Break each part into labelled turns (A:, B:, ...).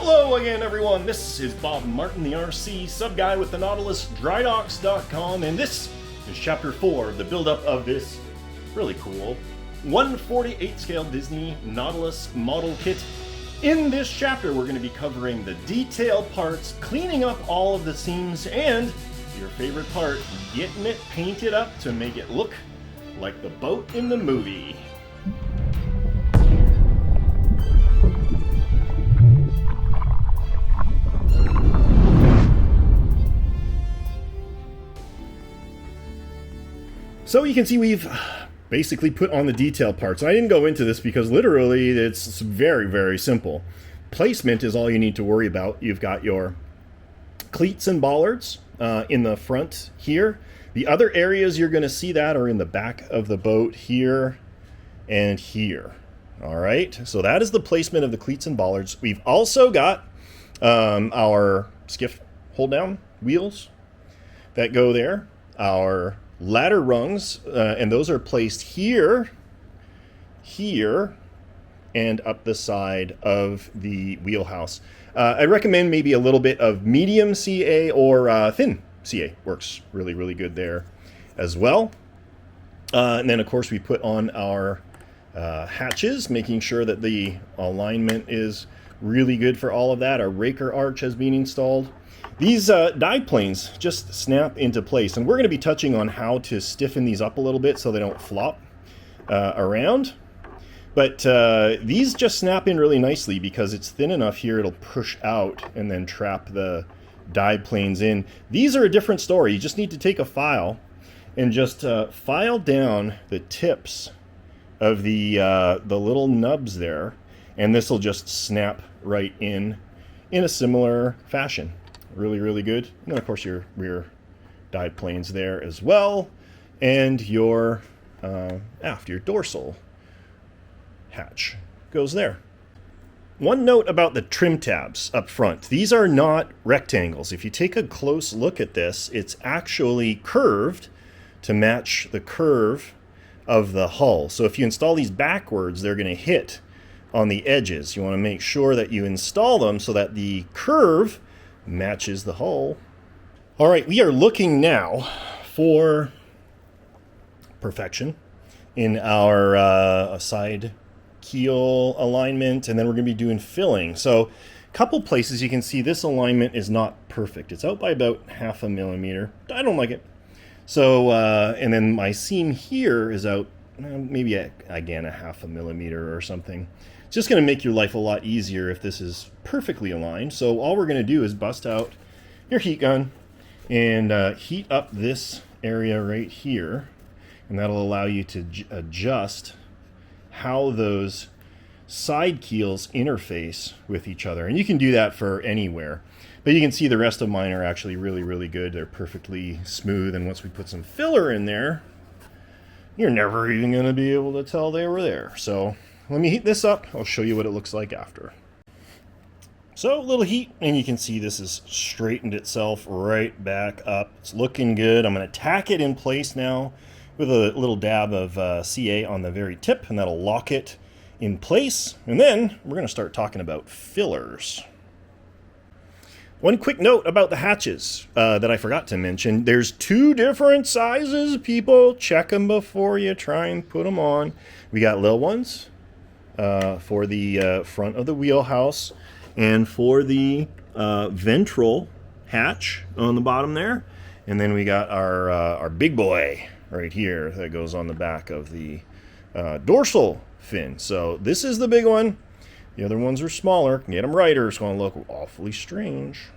A: Hello again, everyone. This is Bob Martin, the RCSubGuy with the Nautilus, Drydocks.com, and this is Chapter 4, the build-up of this really cool 1/48 scale Disney Nautilus model kit. In this chapter, we're going to be covering the detailed parts, cleaning up all of the seams, and your favorite part, getting it painted up to make it look like the boat in the movie. So you can see we've basically put on the detail parts. I didn't go into this because literally it's very, very simple. Placement is all you need to worry about. You've got your cleats and bollards in the front here. The other areas you're going to see that are in the back of the boat here and here. All right, so that is the placement of the cleats and bollards. We've also got our skiff hold down wheels that go there. Our ladder rungs, and those are placed here, here, and up the side of the wheelhouse. I recommend maybe a little bit of medium CA or thin CA. Works really, really good there as well. And then, of course, we put on our hatches, making sure that the alignment is really good for all of that. Our raker arch has been installed. These dive planes just snap into place, and we're going to be touching on how to stiffen these up a little bit so they don't flop around. But these just snap in really nicely because it's thin enough here it'll push out and then trap the dive planes in. These are a different story. You just need to take a file and just file down the tips of the little nubs there, and this will just snap right in a similar fashion. Really, really good. And then, of course, your rear dive planes there as well. And your aft, your dorsal hatch goes there. One note about the trim tabs up front. These are not rectangles. If you take a close look at this, it's actually curved to match the curve of the hull. So if you install these backwards, they're going to hit on the edges. You want to make sure that you install them so that the curve matches the hull. All right, we are looking now for perfection in our side keel alignment, and then we're going to be doing filling. So a couple places you can see this alignment is not perfect. It's out by about 0.5 millimeter. I don't like it. So, and then my seam here is out maybe again 0.5 millimeter or something. It's just going to make your life a lot easier if this is perfectly aligned. So all we're going to do is bust out your heat gun and heat up this area right here. And that'll allow you to adjust how those side keels interface with each other. And you can do that for anywhere. But you can see the rest of mine are actually really, really good. They're perfectly smooth. And once we put some filler in there, you're never even going to be able to tell they were there. So let me heat this up. I'll show you what it looks like after. So a little heat, and you can see this has straightened itself right back up. It's looking good. I'm going to tack it in place now with a little dab of CA on the very tip, and that'll lock it in place. And then we're going to start talking about fillers. One quick note about the hatches that I forgot to mention. There's 2 different sizes, people. Check them before you try and put them on. We got little ones for the front of the wheelhouse and for the ventral hatch on the bottom there. And then we got our big boy right here that goes on the back of the dorsal fin. So this is the big one. The other ones are smaller. Get them right or it's going to look awfully strange.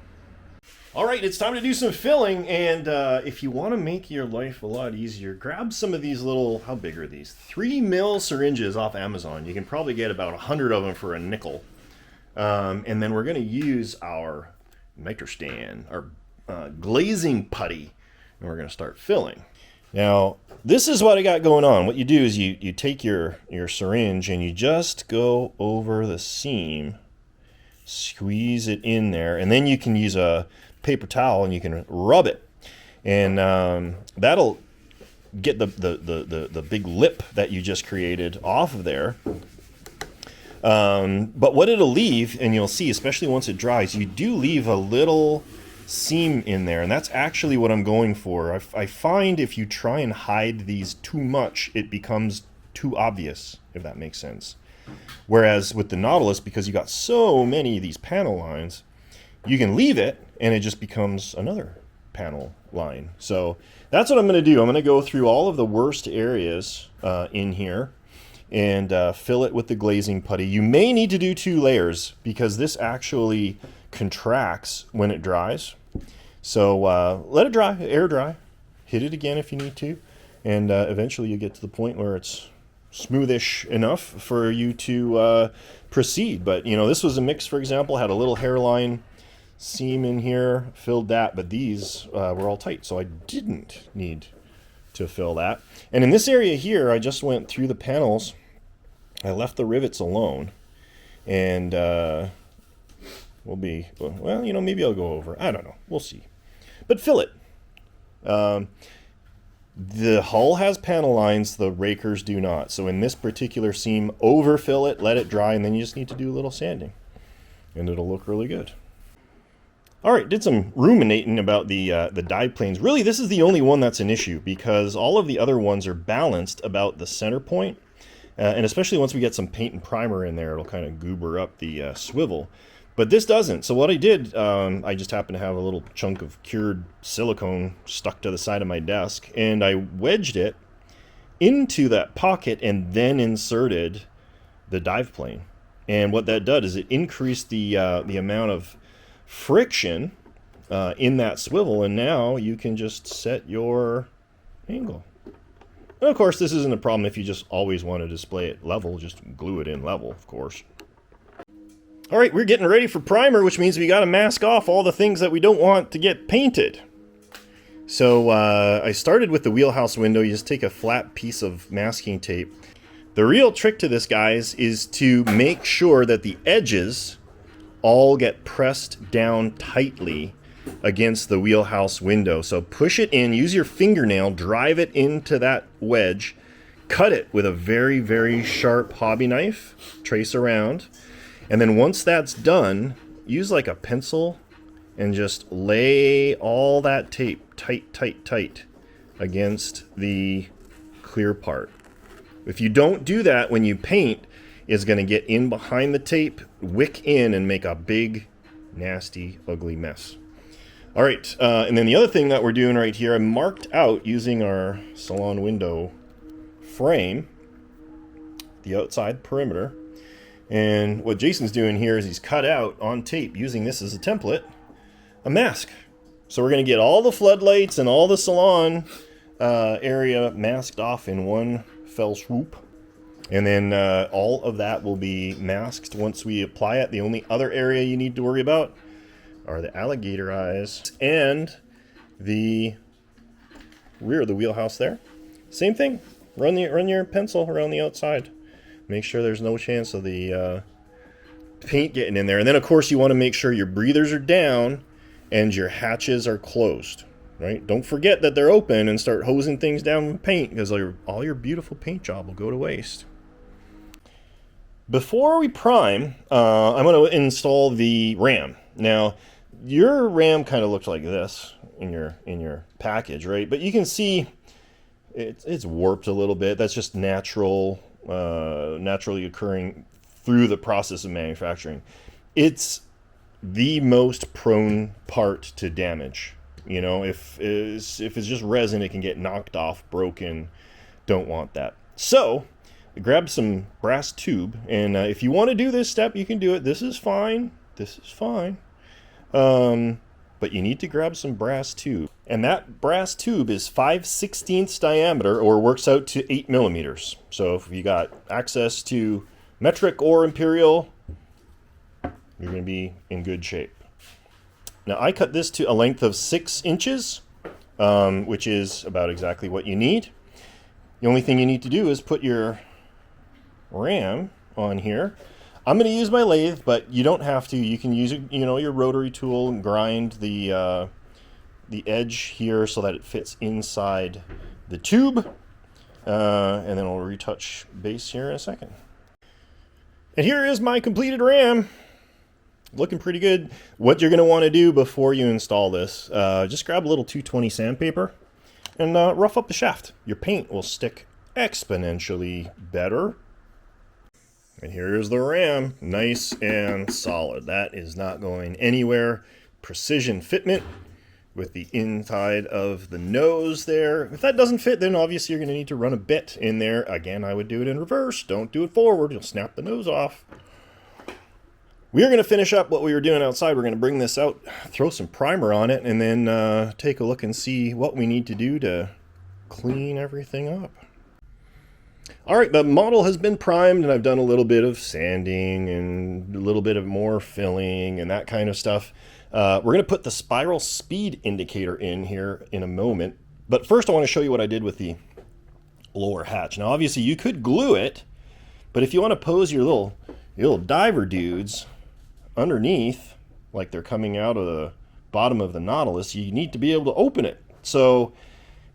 A: All right, it's time to do some filling, and if you want to make your life a lot easier, grab some of these little, how big are these? 3 mil syringes off Amazon. You can probably get about 100 of them for a nickel. And then we're going to use our nitrostan, our glazing putty, and we're going to start filling. Now, this is what I got going on. What you do is you take your syringe and you just go over the seam, squeeze it in there, and then you can use a paper towel and you can rub it, and that'll get the big lip that you just created off of there. But what it'll leave, and you'll see, especially once it dries, you do leave a little seam in there, and that's actually what I'm going for. I find if you try and hide these too much, it becomes too obvious, if that makes sense. Whereas with the Nautilus, because you got so many of these panel lines, you can leave it and it just becomes another panel line. So that's what I'm going to do. I'm going to go through all of the worst areas in here and fill it with the glazing putty. You may need to do 2 layers because this actually contracts when it dries. So let it dry, air dry, hit it again if you need to, and eventually you get to the point where it's smoothish enough for you to proceed. But you know, this was a mix, for example, had a little hairline seam in here, filled that, but these were all tight, so I didn't need to fill that. And in this area here, I just went through the panels. I left the rivets alone, and we'll be, well, you know, maybe I'll go over. I don't know. We'll see. But fill it. The hull has panel lines, the rakers do not. So in this particular seam, overfill it, let it dry, and then you just need to do a little sanding, and it'll look really good. All right, did some ruminating about the dive planes. Really, this is the only one that's an issue because all of the other ones are balanced about the center point. And especially once we get some paint and primer in there, it'll kind of goober up the swivel. But this doesn't. So what I did, I just happened to have a little chunk of cured silicone stuck to the side of my desk, and I wedged it into that pocket and then inserted the dive plane. And what that did is it increased the amount of friction in that swivel, and now you can just set your angle. And of course, this isn't a problem if you just always want to display it level. Just glue it in level, of course. All right, we're getting ready for primer, which means we got to mask off all the things that we don't want to get painted. So I started with the wheelhouse window. You just take a flat piece of masking tape. The real trick to this, guys, is to make sure that the edges all get pressed down tightly against the wheelhouse window. So push it in, use your fingernail, drive it into that wedge, cut it with a very, very sharp hobby knife, trace around. And then once that's done, use like a pencil and just lay all that tape tight, tight, tight against the clear part. If you don't do that when you paint, it's going to get in behind the tape, wick in, and make a big, nasty, ugly mess. All right, and then the other thing that we're doing right here, I marked out using our salon window frame, the outside perimeter. And what Jason's doing here is he's cut out on tape, using this as a template, a mask. So we're going to get all the floodlights and all the salon area masked off in one fell swoop. And then all of that will be masked once we apply it. The only other area you need to worry about are the alligator eyes and the rear of the wheelhouse there. Same thing. Run your pencil around the outside. Make sure there's no chance of the paint getting in there. And then, of course, you want to make sure your breathers are down and your hatches are closed. Right? Don't forget that they're open and start hosing things down with paint, because all your beautiful paint job will go to waste. Before we prime, I'm going to install the RAM. Now, your RAM kind of looked like this in your package, right? But you can see it's warped a little bit. That's just naturally occurring through the process of manufacturing. It's the most prone part to damage. You know, if it's just resin, it can get knocked off, broken. Don't want that. So grab some brass tube, and if you want to do this step, you can do it. This is fine. This is fine. But you need to grab some brass tube, and that brass tube is 5/16 diameter, or works out to 8 millimeters. So if you got access to metric or imperial, you're going to be in good shape. Now I cut this to a length of 6 inches, which is about exactly what you need. The only thing you need to do is put your RAM on here. I'm going to use my lathe, but you don't have to. You can use your rotary tool and grind the edge here so that it fits inside the tube, and then I'll retouch base here in a second. And here is my completed ram. Looking pretty good. What you're going to want to do before you install this, just grab a little 220 sandpaper and rough up the shaft. Your paint will stick exponentially better. And here's the ram, nice and solid. That is not going anywhere. Precision fitment with the inside of the nose there. If that doesn't fit, then obviously you're going to need to run a bit in there. Again, I would do it in reverse. Don't do it forward. You'll snap the nose off. We are going to finish up what we were doing outside. We're going to bring this out, throw some primer on it, and then take a look and see what we need to do to clean everything up. All right, the model has been primed, and I've done a little bit of sanding and a little bit of more filling and that kind of stuff. We're going to put the spiral speed indicator in here in a moment. But first I want to show you what I did with the lower hatch. Now obviously you could glue it, but if you want to pose your little diver dudes underneath, like they're coming out of the bottom of the Nautilus, you need to be able to open it. So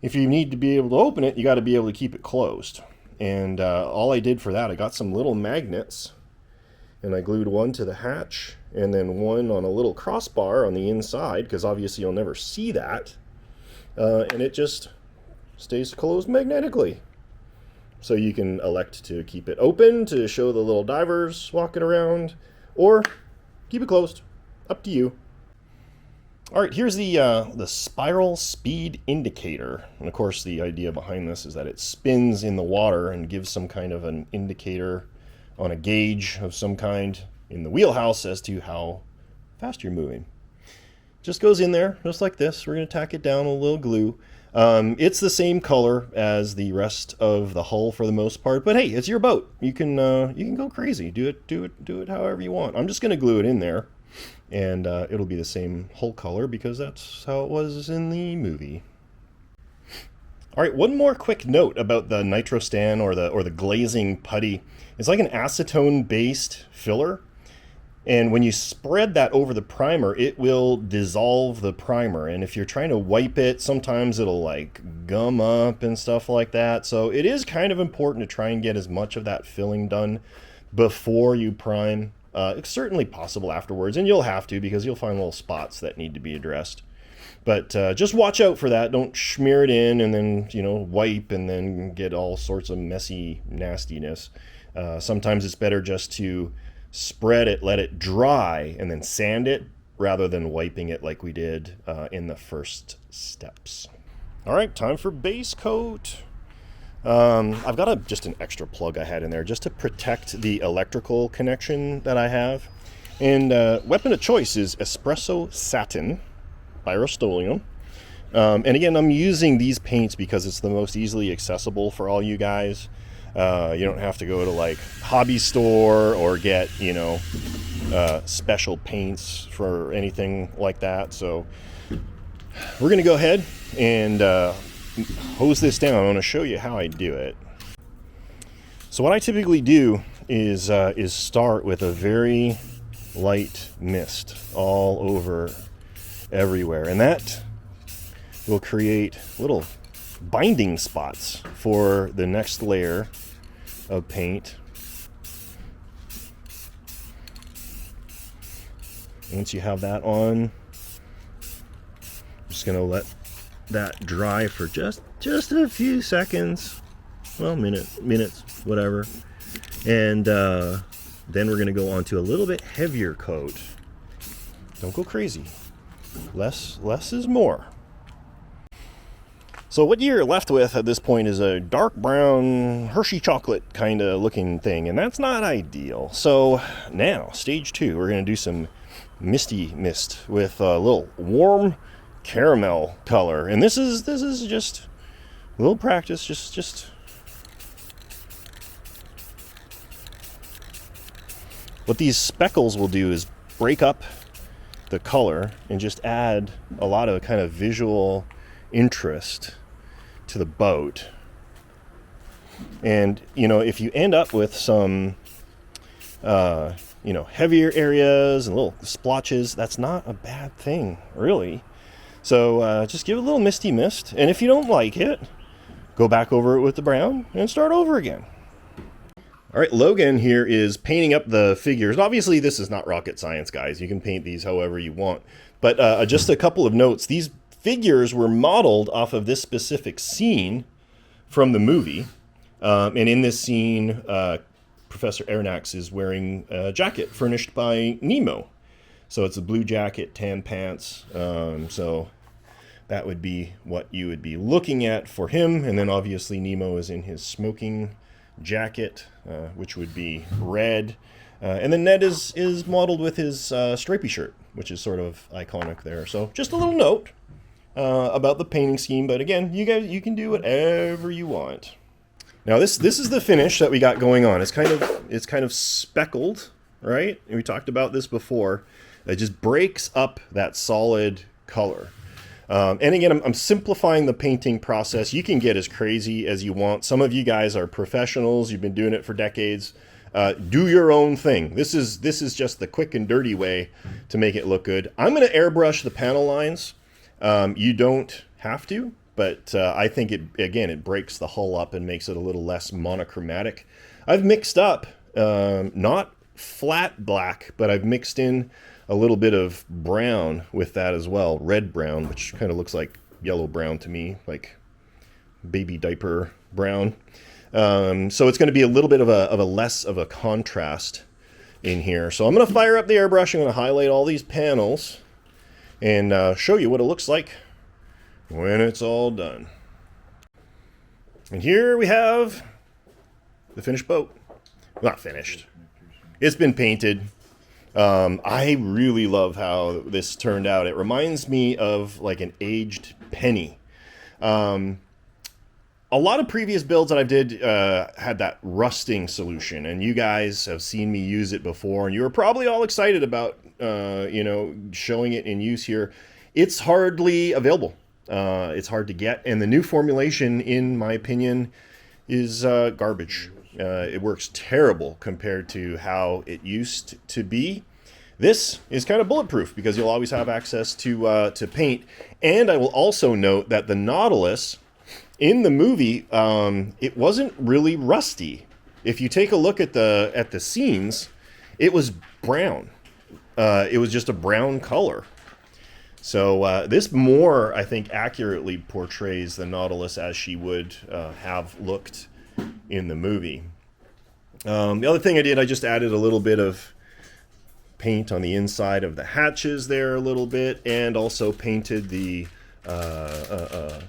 A: if you need to be able to open it, you got to be able to keep it closed. And all I did for that, I got some little magnets and I glued one to the hatch and then one on a little crossbar on the inside, because obviously you'll never see that. And it just stays closed magnetically. So you can elect to keep it open to show the little divers walking around, or keep it closed. Up to you. All right, here's the spiral speed indicator. And of course the idea behind this is that it spins in the water and gives some kind of an indicator on a gauge of some kind in the wheelhouse as to how fast you're moving. Just goes in there just like this. We're going to tack it down with a little glue. It's the same color as the rest of the hull for the most part, but hey, it's your boat. You can go crazy. Do it however you want. I'm just going to glue it in there, and it'll be the same hull color because that's how it was in the movie. All right, one more quick note about the Nitro Stan or the glazing putty. It's like an acetone-based filler, and when you spread that over the primer, it will dissolve the primer. And if you're trying to wipe it, sometimes it'll like gum up and stuff like that. So it is kind of important to try and get as much of that filling done before you prime. It's certainly possible afterwards, and you'll have to because you'll find little spots that need to be addressed. But just watch out for that. Don't smear it in and then, wipe and then get all sorts of messy nastiness. Sometimes it's better just to spread it, let it dry, and then sand it rather than wiping it like we did in the first steps. All right, time for base coat. I've got just an extra plug I had in there just to protect the electrical connection that I have. And weapon of choice is Espresso Satin by Rust-Oleum. And again, I'm using these paints because it's the most easily accessible for all you guys. You don't have to go to like hobby store or get, special paints for anything like that. So we're going to go ahead and hose this down. I want to show you how I do it. So what I typically do is start with a very light mist all over everywhere, and that will create little binding spots for the next layer of paint. Once you have that on, I'm just going to let that dry for just a few seconds, well, minutes, whatever, and then we're going to go on to a little bit heavier coat. Don't go crazy. Less is more. So what you're left with at this point is a dark brown Hershey chocolate kind of looking thing, and that's not ideal. So now, stage 2, we're going to do some misty mist with a little warm caramel color. And this is just a little practice, just what these speckles will do is break up the color and just add a lot of kind of visual interest to the boat. And if you end up with some heavier areas and little splotches, that's not a bad thing, really. So just give it a little misty mist, and if you don't like it, go back over it with the brown and start over again. All right, Logan here is painting up the figures. Obviously, this is not rocket science, guys. You can paint these however you want. But just a couple of notes. These figures were modeled off of this specific scene from the movie. And in this scene, Professor Aronnax is wearing a jacket furnished by Nemo. So it's a blue jacket, tan pants. So that would be what you would be looking at for him. And then obviously Nemo is in his smoking jacket, which would be red. And then Ned is modeled with his stripy shirt, which is sort of iconic there. So just a little note about the painting scheme. But again, you can do whatever you want. Now this is the finish that we got going on. It's kind of speckled, right? And we talked about this before. It just breaks up that solid color. And again, I'm simplifying the painting process. You can get as crazy as you want. Some of you guys are professionals. You've been doing it for decades. Do your own thing. This is just the quick and dirty way to make it look good. I'm going to airbrush the panel lines. You don't have to, but I think it breaks the hull up and makes it a little less monochromatic. I've mixed up, not flat black, but I've mixed in a little bit of brown with that as well. Red brown, which kind of looks like yellow brown to me, like baby diaper brown. So it's going to be a little bit of a less of a contrast in here. So I'm going to fire up the airbrush. I'm going to highlight all these panels and show you what it looks like when it's all done. And here we have the finished boat. Not finished. It's been painted. I really love how this turned out. It reminds me of like an aged penny. A lot of previous builds that I did had that rusting solution, and you guys have seen me use it before, and you were probably all excited about showing it in use here. It's hardly available. It's hard to get, and the new formulation, in my opinion, is garbage. It works terrible compared to how it used to be. This is kind of bulletproof because you'll always have access to paint. And I will also note that the Nautilus in the movie, it wasn't really rusty. If you take a look at the scenes, it was brown. It was just a brown color. So this more, I think, accurately portrays the Nautilus as she would have looked in the movie. The other thing I did, I just added a little bit of paint on the inside of the hatches there a little bit, and also painted the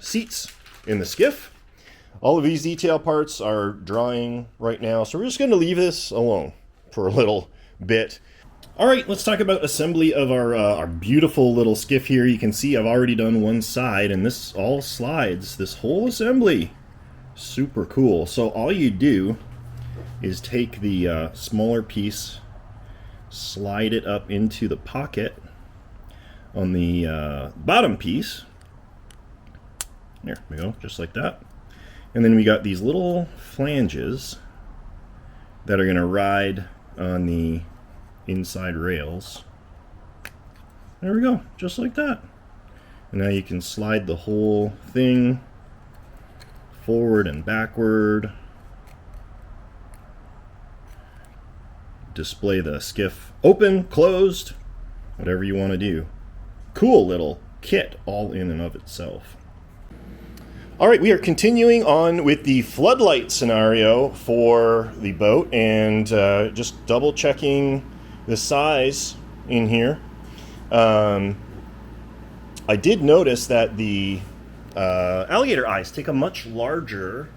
A: seats in the skiff. All of these detail parts are drying right now, so we're just going to leave this alone for a little bit. All right, let's talk about assembly of our beautiful little skiff here. You can see I've already done one side, and this all slides, this whole assembly. Super cool. So all you do is take the smaller piece, slide it up into the pocket on the bottom piece. There we go, just like that. And then we got these little flanges that are going to ride on the inside rails. There we go, just like that. And now you can slide the whole thing forward and backward. Display the skiff open, closed, whatever you want to do. Cool little kit all in and of itself. All right, we are continuing on with the floodlight scenario for the boat, and just double checking the size in here. I did notice that the alligator eyes take a much larger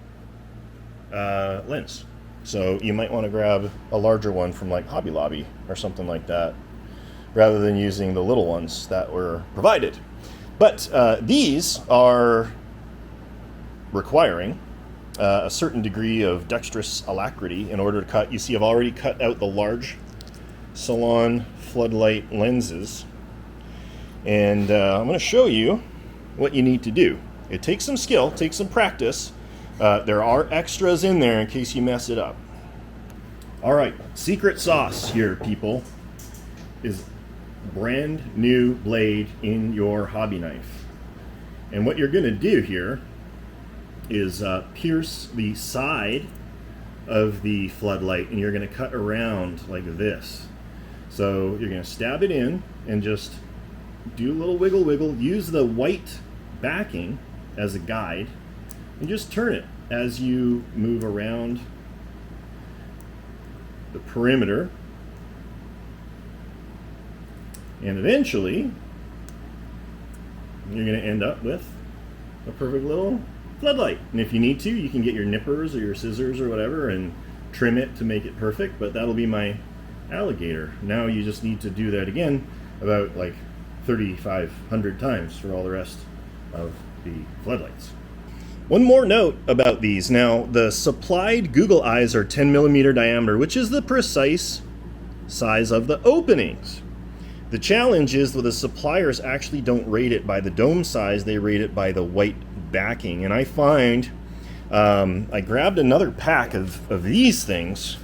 A: lens. So you might want to grab a larger one from like Hobby Lobby or something like that, rather than using the little ones that were provided. But these are requiring a certain degree of dexterous alacrity in order to cut. You see I've already cut out the large Salon floodlight lenses, and I'm going to show you what you need to do. It takes some skill, takes some practice. There are extras in there in case you mess it up. All right, secret sauce here, people, is brand new blade in your hobby knife. And what you're going to do here is pierce the side of the floodlight, and you're going to cut around like this. So you're going to stab it in and just do a little wiggle wiggle. Use the white backing as a guide and just turn it as you move around the perimeter. And eventually you're going to end up with a perfect little floodlight. And if you need to, you can get your nippers or your scissors or whatever and trim it to make it perfect, but that'll be my alligator. Now you just need to do that again about like 3,500 times for all the rest of the floodlights. One more note about these. Now, the supplied Google eyes are 10 millimeter diameter, which is the precise size of the openings. The challenge is that the suppliers actually don't rate it by the dome size, they rate it by the white backing. And I find, I grabbed another pack of these things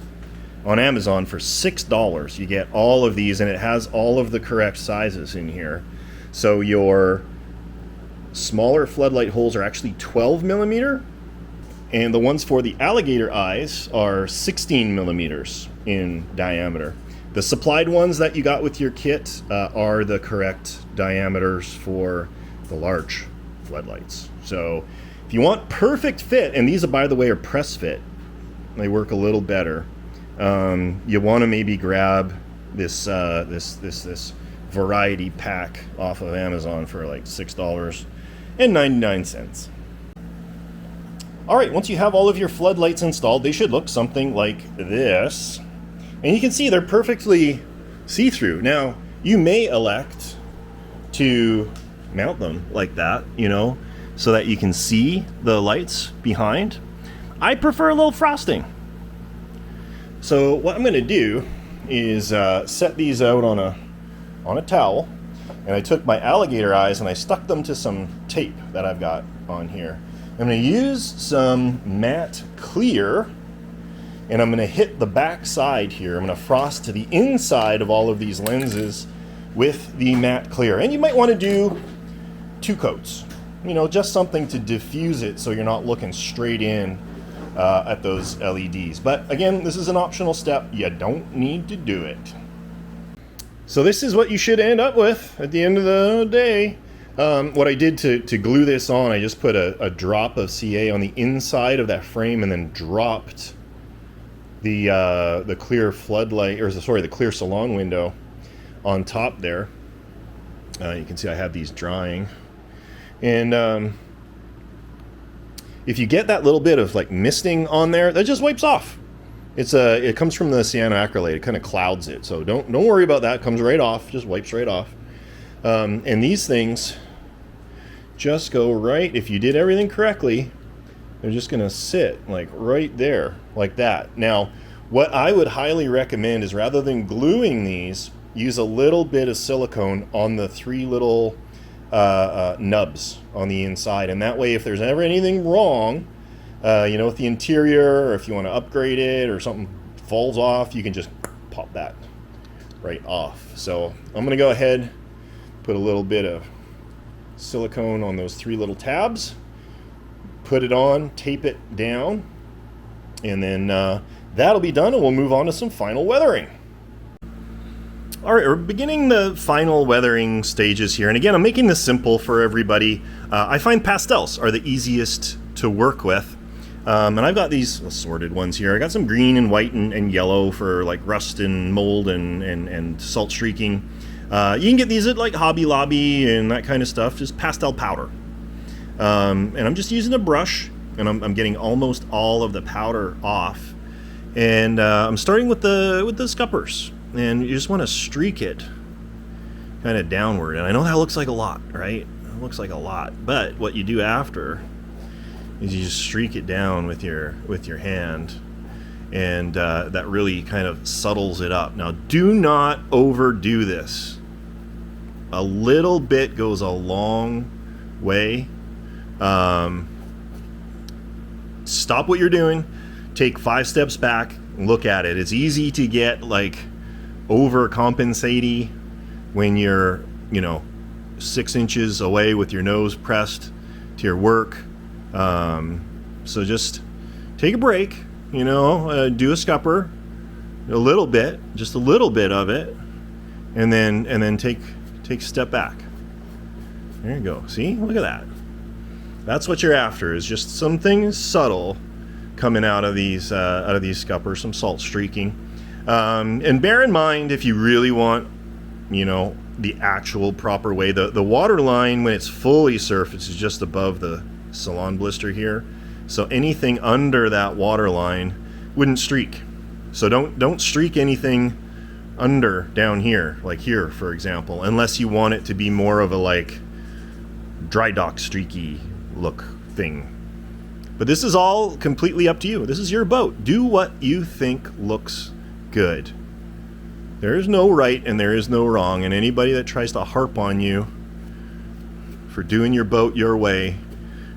A: on Amazon for $6. You get all of these, and it has all of the correct sizes in here. So your smaller floodlight holes are actually 12 millimeter, and the ones for the alligator eyes are 16 millimeters in diameter. The supplied ones that you got with your kit are the correct diameters for the large floodlights. So if you want perfect fit, and these, by the way, are press fit, they work a little better. You want to maybe grab this this variety pack off of Amazon for like $6.99. All right, once you have all of your floodlights installed, they should look something like this. And you can see they're perfectly see-through. Now, you may elect to mount them like that, you know, so that you can see the lights behind. I prefer a little frosting. So what I'm going to do is set these out on a towel, and I took my alligator eyes and I stuck them to some tape that I've got on here. I'm going to use some matte clear, and I'm going to hit the back side here. I'm going to frost to the inside of all of these lenses with the matte clear. And you might want to do 2 coats, you know, just something to diffuse it so you're not looking straight in at those LEDs. But again, this is an optional step. You don't need to do it. So this is what you should end up with at the end of the day. What I did to glue this on, I just put a drop of CA on the inside of that frame and then dropped the clear floodlight, or sorry, the clear salon window on top there. You can see I have these drying. And if you get that little bit of like misting on there, that just wipes off. It comes from the cyanoacrylate. It kind of clouds it, so don't worry about that. It comes right off, just wipes right off. And these things just go right, if you did everything correctly, they're just gonna sit like right there, like that. Now, what I would highly recommend is, rather than gluing these, use a little bit of silicone on the 3 little nubs on the inside, and that way, if there's ever anything wrong, you know, with the interior, or if you want to upgrade it, or something falls off, you can just pop that right off. So I'm going to go ahead, put a little bit of silicone on those 3 little tabs, put it on, tape it down, and then that'll be done, and we'll move on to some final weathering. All right, we're beginning the final weathering stages here. And again, I'm making this simple for everybody. I find pastels are the easiest to work with. And I've got these assorted ones here. I got some green and white and yellow for like rust and mold and salt streaking. You can get these at like Hobby Lobby and that kind of stuff, just pastel powder. And I'm just using a brush, and I'm getting almost all of the powder off. And I'm starting with the scuppers. And you just want to streak it kind of downward. And I know that looks like a lot, right? It looks like a lot. But what you do after is you just streak it down with your hand, and that really kind of subtles it up. Now, do not overdo this. A little bit goes a long way. Stop what you're doing, take 5 steps back, and look at it. It's easy to get like overcompensating when you're, you know, 6 inches away with your nose pressed to your work. So just take a break, you know, do a scupper, a little bit, just a little bit of it, and then take a step back. There you go. See, look at that. That's what you're after, is just something subtle coming out of these scuppers, some salt streaking. And bear in mind, if you really want, you know, the actual proper way, the water line when it's fully surfaced is just above the salon blister here. So anything under that water line wouldn't streak. So don't streak anything under down here, like here, for example, unless you want it to be more of a like Drydocks streaky look thing. But this is all completely up to you. This is your boat. Do what you think looks good. There is no right and there is no wrong, and anybody that tries to harp on you for doing your boat your way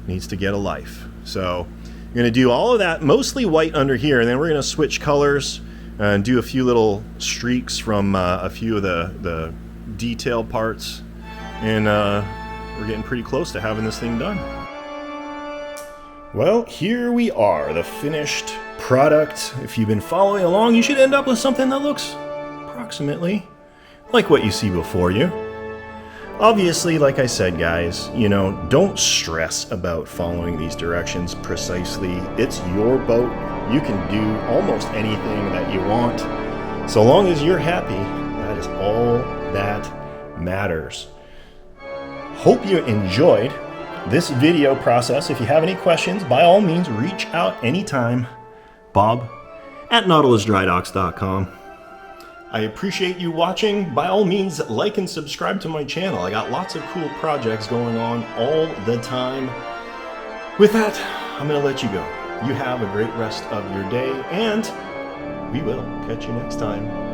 A: needs to get a life. So you're going to do all of that, mostly white under here, and then we're going to switch colors and do a few little streaks from a few of the detail parts, and we're getting pretty close to having this thing done. Well, here we are, the finished product. If you've been following along, you should end up with something that looks approximately like what you see before you. Obviously, like I said, guys, you know, don't stress about following these directions precisely. It's your boat. You can do almost anything that you want. So long as you're happy, that is all that matters. Hope you enjoyed this video process. If you have any questions, by all means, reach out anytime. Bob at nautilusdrydocks.com. I appreciate you watching. By all means, like and subscribe to my channel. I got lots of cool projects going on all the time. With that, I'm going to let you go. You have a great rest of your day, and we will catch you next time.